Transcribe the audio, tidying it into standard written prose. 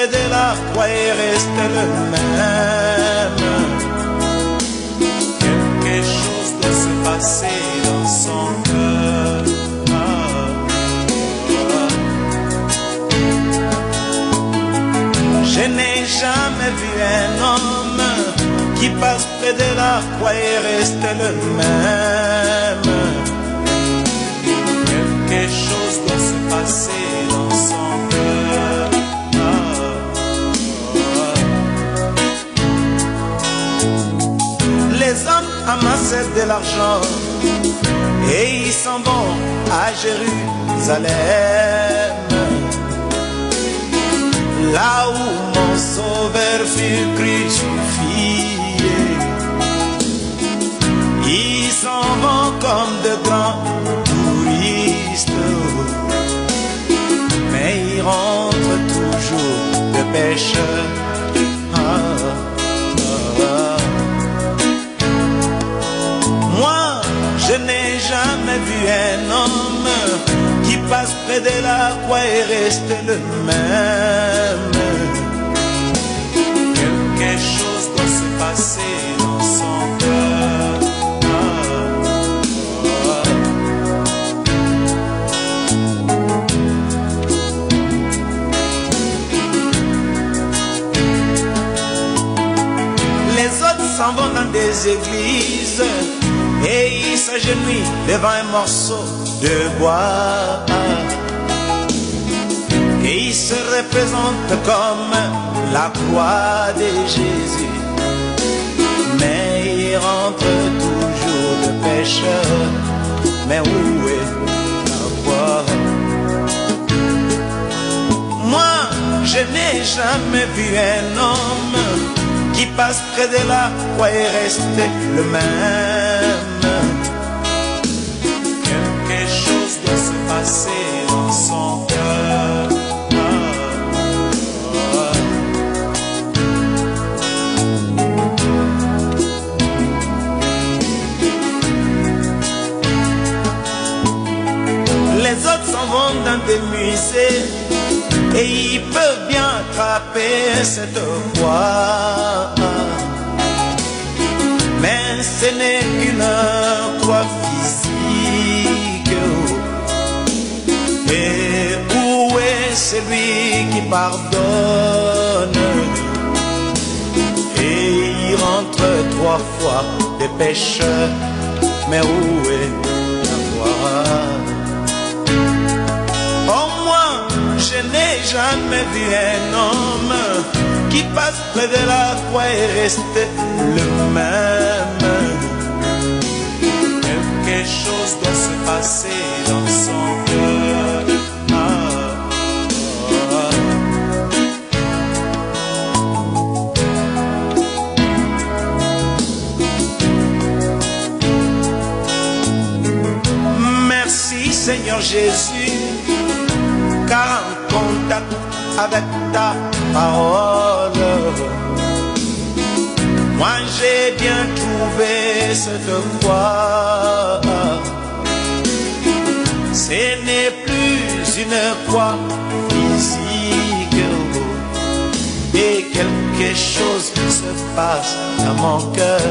près de la croix et reste le même. Quelque chose doit se passer dans son cœur. Je n'ai jamais vu un homme qui passe près de la croix et reste le même. Quelque chose doit se passer dans son cœur. Les hommes amassent de l'argent et ils s'en vont à Jérusalem, là où mon sauveur fut crucifié. Ils s'en vont comme de grands touristes, mais ils rentrent toujours de pécheurs. Moi, je n'ai jamais vu un homme qui passe près de la croix et reste le même. Quelque chose doit se passer dans son cœur. Les autres s'en vont dans des églises et ils s'agenouillent devant un morceau de bois. Et ils se représentent comme la croix de Jésus, mais ils rentrent toujours de pécheurs. Mais où est la croix? Moi, je n'ai jamais vu un homme qui passe près de la croix et reste le même. Quelque chose doit se passer dans son cœur. Les autres s'en vont dans des musées et ils peuvent bien attraper cette croix, mais ce n'est qu'une croix physique. Et où est celui qui pardonne? Et il rentre 3 fois des pécheurs, mais où est la croix? Oh, moi, je n'ai jamais vu un homme qui passe près de la croix et reste le même. Quelque chose doit se passer dans son cœur. Merci Seigneur Jésus, car en contact avec ta parole, moi j'ai bien trouvé cette croix. Ce n'est plus une croix physique, et quelque chose se passe dans mon cœur.